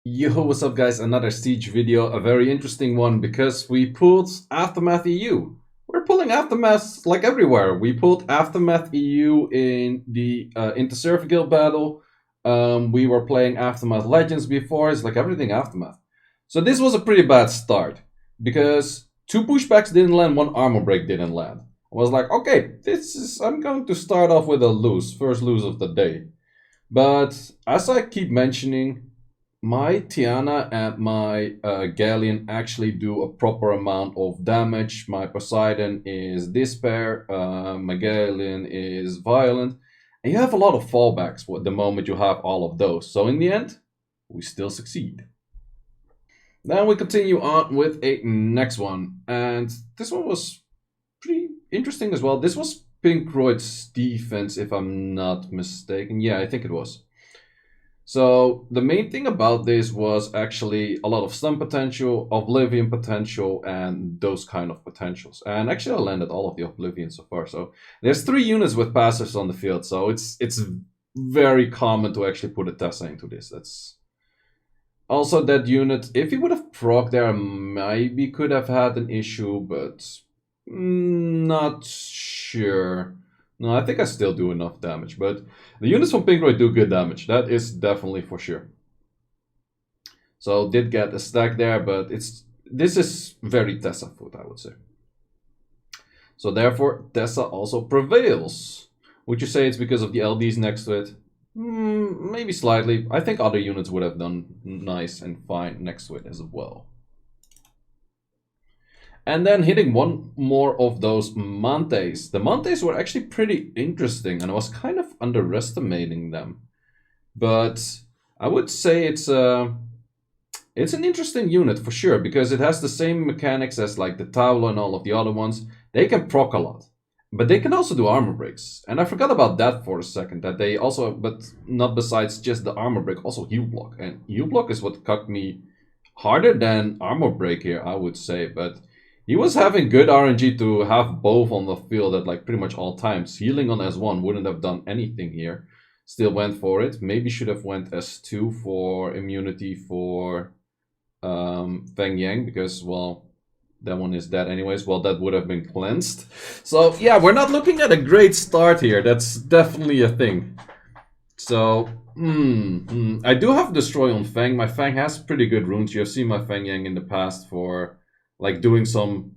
Yo, what's up guys? Another Siege video, a very interesting one because we pulled Aftermath EU. We're pulling Aftermath like everywhere. We pulled Aftermath EU in the Inter-Server Guild battle. We were playing Aftermath Legends before. It's like everything Aftermath. So this was a pretty bad start because two pushbacks didn't land, one armor break didn't land. I was like, okay, I'm going to start off with a lose, first lose of the day. But as I keep mentioning, my Tiana and my galleon actually do a proper amount of damage. My Poseidon is Despair, my galleon is Violent, and you have a lot of fallbacks the moment you have all of those. So in the end, we still succeed. Then we continue on with a next one, and this one was pretty interesting as well. This was Pinkroyd's defense, if I'm not mistaken. Yeah, I think it was. So the main thing about this was actually a lot of stun potential, oblivion potential, and those kind of potentials. And actually I landed all of the oblivion so far. So there's 3 units with passives on the field, so it's very common to actually put a Tessa into this. That's also that unit, if he would have proc there, maybe could have had an issue, but not sure. No, I think I still do enough damage, but the units from Pinkroyd do good damage. That is definitely for sure. So did get a stack there, but this is very Tessa food, I would say. So therefore, Tessa also prevails. Would you say it's because of the LDs next to it? Maybe slightly. I think other units would have done nice and fine next to it as well. And then hitting one more of those Mantes. The Mantes were actually pretty interesting, and I was kind of underestimating them. But I would say it's an interesting unit for sure, because it has the same mechanics as like the Taulo and all of the other ones. They can proc a lot, but they can also do armor breaks. And I forgot about that for a second, that they also, but not besides just the armor break, also heal block. And heal block is what cucked me harder than armor break here, I would say, but he was having good RNG to have both on the field at like pretty much all times. Healing on S1 wouldn't have done anything here. Still went for it. Maybe should have went S2 for immunity for Feng Yang, because, well, that one is dead anyways. Well, that would have been cleansed. So, yeah, we're not looking at a great start here. That's definitely a thing. So, I do have Destroy on Feng. My Feng has pretty good runes. You have seen my Feng Yang in the past for like doing some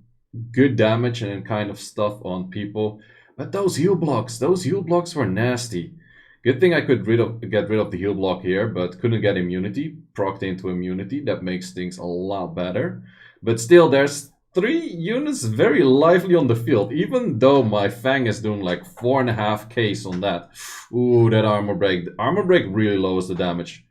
good damage and kind of stuff on people. But those heal blocks were nasty. Good thing I could get rid of the heal block here, but couldn't get immunity. Procced into immunity. That makes things a lot better. But still, there's 3 units very lively on the field, even though my Fang is doing like 4.5k on that. Ooh, that armor break. The armor break really lowers the damage.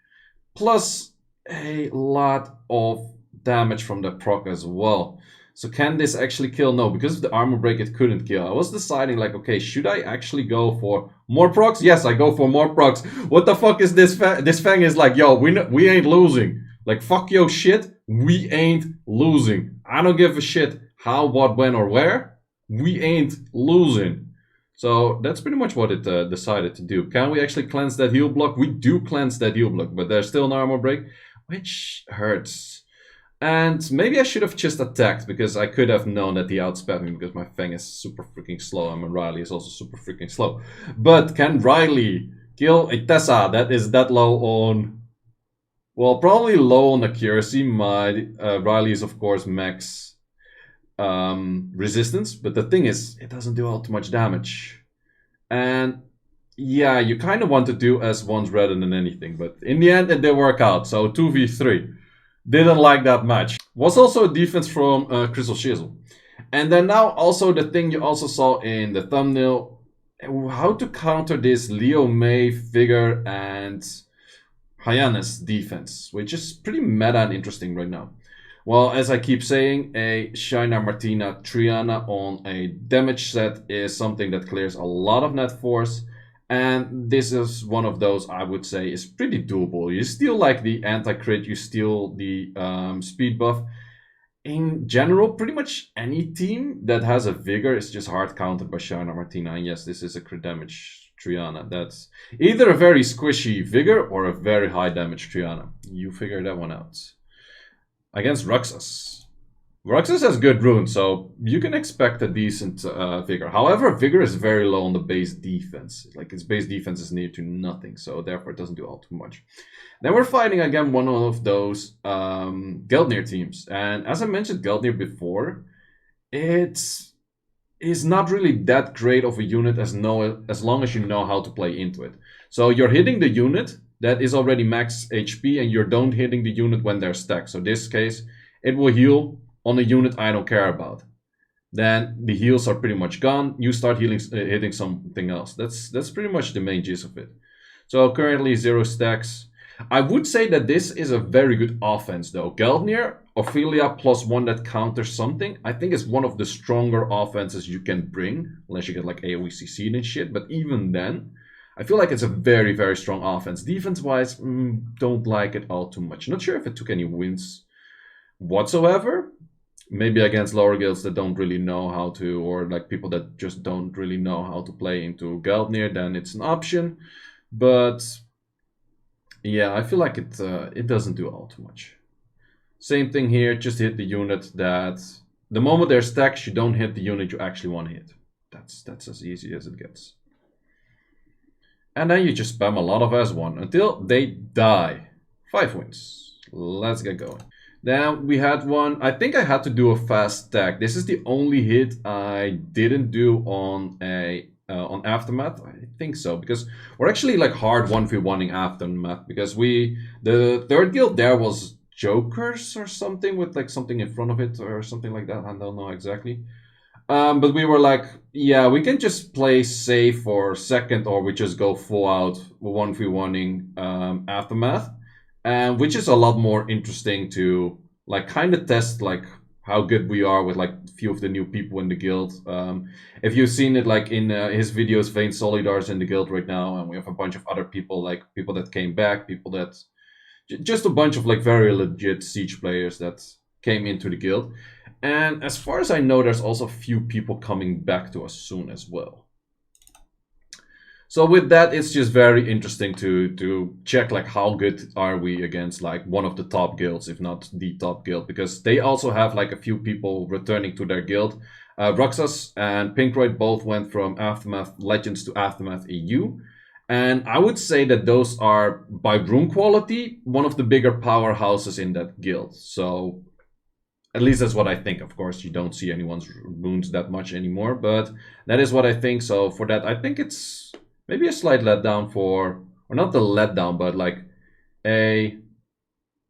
Plus a lot of damage from the proc as well. So can this actually kill? No, because of the armor break it couldn't kill. I was deciding like, okay, should I actually go for more procs? Yes, I go for more procs. What the fuck is this? This Fang is like, yo, we ain't losing. Like, fuck your shit, we ain't losing. I don't give a shit how, what, when, or where. We ain't losing. So that's pretty much what it decided to do. Can we actually cleanse that heal block? We do cleanse that heal block, but there's still an armor break, which hurts. And maybe I should have just attacked, because I could have known that he outsped me, because my Fang is super freaking slow, and my Riley is also super freaking slow. But can Riley kill a Tessa that is that low on... Well, probably low on accuracy. My Riley is, of course, max resistance, but the thing is, it doesn't do all too much damage. And yeah, you kind of want to do S1s rather than anything, but in the end, it did work out. So 2v3. Didn't like that much. Was also a defense from Crystal Shizzle. And then now also the thing you also saw in the thumbnail, how to counter this Liu Mei, Vigor, and Hyanes defense, which is pretty meta and interesting right now. Well, as I keep saying, a Shiner Martina Triana on a damage set is something that clears a lot of net force. And this is one of those I would say is pretty doable. You steal like the anti-crit, you steal the speed buff. In general, pretty much any team that has a Vigor is just hard countered by Shiner Martina. And yes, this is a crit damage Triana. That's either a very squishy Vigor or a very high damage Triana. You figure that one out. Against Roxas. Roxas has good runes, so you can expect a decent Vigor. However, Vigor is very low on the base defense. Like, its base defense is near to nothing, so therefore it doesn't do all too much. Then we're fighting again one of those Geldnir teams. And as I mentioned Geldnir before, it is not really that great of a unit as long as you know how to play into it. So you're hitting the unit that is already max HP, and you don't hitting the unit when they're stacked. So in this case, it will heal on a unit I don't care about. Then the heals are pretty much gone. You start healing, hitting something else. That's pretty much the main gist of it. So currently 0 stacks. I would say that this is a very good offense though. Geldnir, Ophelia +1 that counters something, I think is one of the stronger offenses you can bring, unless you get like AoE CC'd and shit, but even then, I feel like it's a very, very strong offense. Defense-wise, don't like it all too much. Not sure if it took any wins whatsoever. Maybe against lower guilds that don't really know how to, or like people that just don't really know how to play into Geldnir, then it's an option. But yeah, I feel like it doesn't do all too much. Same thing here, just hit the unit that the moment they're stacked, you don't hit the unit you actually want to hit. That's as easy as it gets. And then you just spam a lot of S1 until they die. 5 wins. Let's get going. Then we had one, I think I had to do a fast stack. This is the only hit I didn't do on Aftermath. I think so, because we're actually like hard 1v1ing Aftermath, because the third guild there was Jokers or something with like something in front of it or something like that. I don't know exactly. But we were like, yeah, we can just play safe for second, or we just go full out 1v1ing Aftermath. Which is a lot more interesting to like kind of test like how good we are with like a few of the new people in the guild. If you've seen it like in his videos, Vayne Solidar's in the guild right now, and we have a bunch of other people, like people that came back, people that just a bunch of like very legit Siege players that came into the guild. And as far as I know, there's also a few people coming back to us soon as well. So with that, it's just very interesting to check like how good are we against like one of the top guilds, if not the top guild, because they also have like a few people returning to their guild. Roxas and Pinkroyd both went from Aftermath Legends to Aftermath EU. And I would say that those are, by rune quality, one of the bigger powerhouses in that guild. So at least that's what I think. Of course, you don't see anyone's runes that much anymore, but that is what I think. So for that, I think it's maybe a slight letdown for, or not the letdown, but like a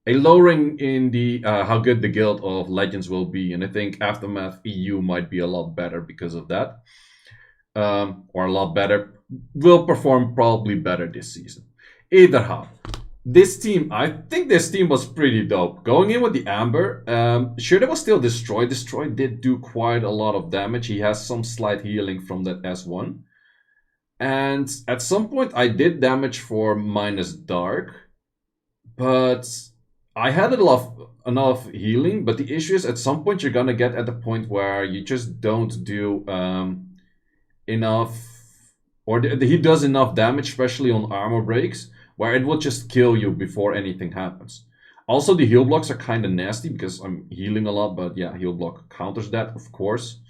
lowering in the how good the Guild of Legends will be. And I think Aftermath EU might be a lot better because of that. Or a lot better. Will perform probably better this season. Either how. This team, I think this team was pretty dope. Going in with the Amber, sure, there was still Destroy. Destroy did do quite a lot of damage. He has some slight healing from that S1. And at some point, I did damage for minus Dark. But I had enough healing. But the issue is, at some point, you're gonna get at the point where you just don't do enough... Or he does enough damage, especially on armor breaks, where it will just kill you before anything happens. Also, the heal blocks are kind of nasty because I'm healing a lot, but yeah, heal block counters that, of course.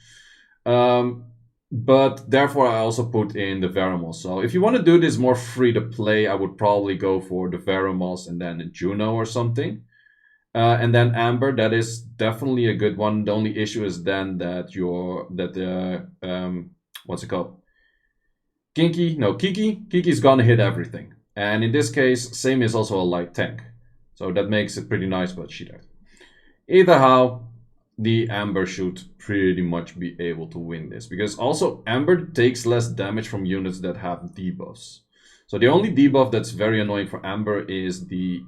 But therefore, I also put in the Veromos. So if you want to do this more free to play, I would probably go for the Veromos and then a Juno or something. And then Amber, that is definitely a good one. The only issue is then that what's it called? Kiki's gonna hit everything. And in this case, Same is also a light tank. So that makes it pretty nice, but she died. Either how, the Amber should pretty much be able to win this. Because also, Amber takes less damage from units that have debuffs. So the only debuff that's very annoying for Amber is the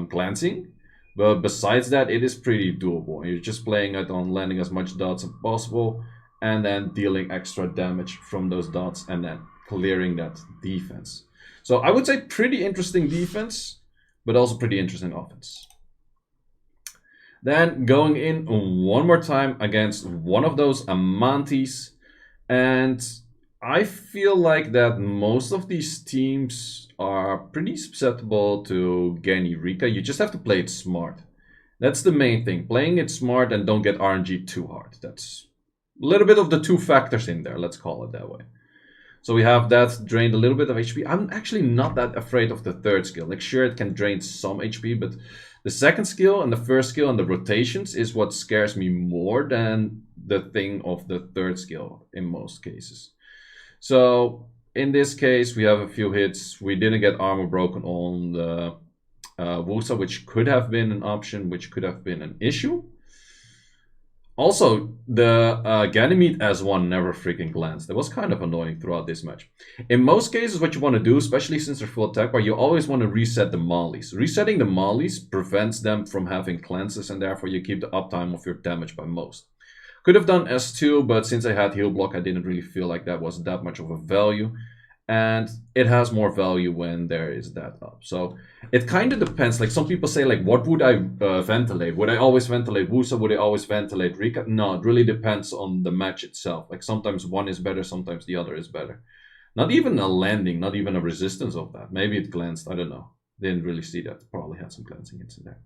glancing. But besides that, it is pretty doable. You're just playing it on landing as much dots as possible. And then dealing extra damage from those dots. And then clearing that defense. So I would say pretty interesting defense, but also pretty interesting offense. Then going in one more time against one of those Amantes. And I feel like that most of these teams are pretty susceptible to Geni Rika. You just have to play it smart. That's the main thing. Playing it smart and don't get RNG too hard. That's a little bit of the two factors in there, let's call it that way. So we have that drained a little bit of HP. I'm actually not that afraid of the third skill. Like, sure, it can drain some HP, but the second skill and the first skill and the rotations is what scares me more than the thing of the third skill in most cases. So in this case, we have a few hits. We didn't get armor broken on the Wusa, which could have been an option, which could have been an issue. Also, the Ganymede as one never freaking glanced. That was kind of annoying throughout this match. In most cases, what you want to do, especially since they're full attack bar, you always want to reset the mollies. Resetting the mollies prevents them from having cleanses, and therefore you keep the uptime of your damage by most. Could have done S2, but since I had heal block, I didn't really feel like that was that much of a value. And it has more value when there is that up. So it kind of depends. Like, some people say, like, what would I ventilate? Would I always ventilate Wusa? Would I always ventilate Rika? No, it really depends on the match itself. Like, sometimes one is better, sometimes the other is better. Not even a landing, not even a resistance of that. Maybe it glanced, I don't know. Didn't really see that. Probably had some glancing hits in there.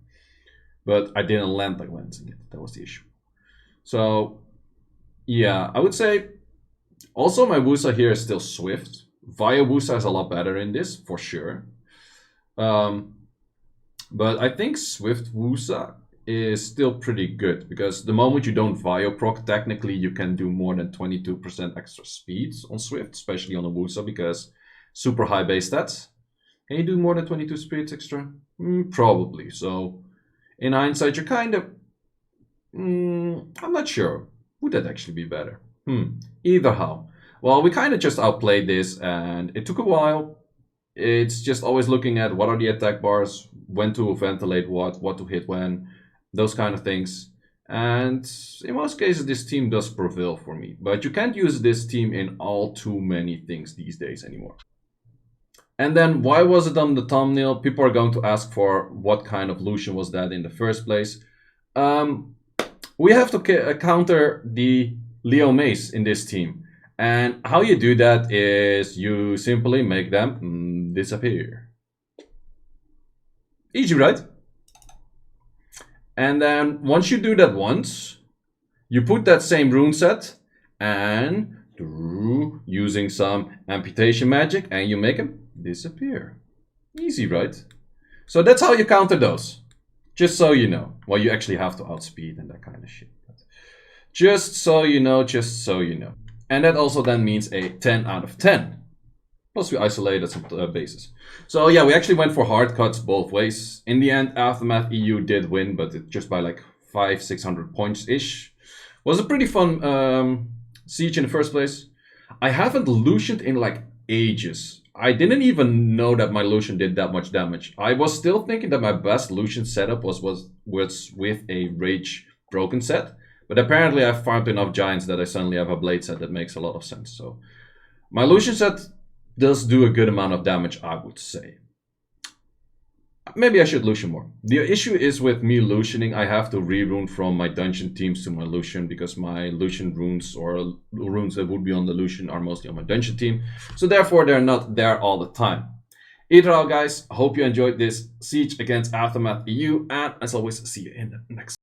But I didn't land the glancing hit. That was the issue. So, yeah, I would say also my Wusa here is still swift. Via Wusa is a lot better in this, for sure. But I think Swift Wusa is still pretty good, because the moment you don't Vio proc, technically you can do more than 22% extra speed on Swift, especially on a Wusa, because super high base stats. Can you do more than 22 speeds extra? Probably. So in hindsight, you're kind of... I'm not sure. Would that actually be better? Either how. Well, we kind of just outplayed this, and it took a while. It's just always looking at what are the attack bars, when to ventilate what to hit when, those kind of things. And in most cases, this team does prevail for me. But you can't use this team in all too many things these days anymore. And then, why was it on the thumbnail? People are going to ask for what kind of Lushen was that in the first place. We have to counter the Liu Meis in this team. And how you do that is you simply make them disappear. Easy, right? And then once you do that once, you put that same rune set and using some amputation magic, and you make them disappear. Easy, right? So that's how you counter those. Just so you know. Well, you actually have to outspeed and that kind of shit. Just so you know, just so you know. And that also then means a 10 out of 10. Plus we isolated some bases. So yeah, we actually went for hard cuts both ways. In the end, Aftermath EU did win, but it just by like 500-600 points-ish. Was a pretty fun siege in the first place. I haven't Lushened in like ages. I didn't even know that my Lushen did that much damage. I was still thinking that my best Lushen setup was with a Rage Broken set. But apparently I've farmed enough giants that I suddenly have a blade set that makes a lot of sense. So my Lushen set does do a good amount of damage, I would say. Maybe I should Lushen more. The issue is with me Lushening, I have to re-rune from my dungeon teams to my Lushen, because my Lushen runes or runes that would be on the Lushen are mostly on my dungeon team. So therefore they're not there all the time. Either way, guys, I hope you enjoyed this siege against Aftermath EU, and as always, see you in the next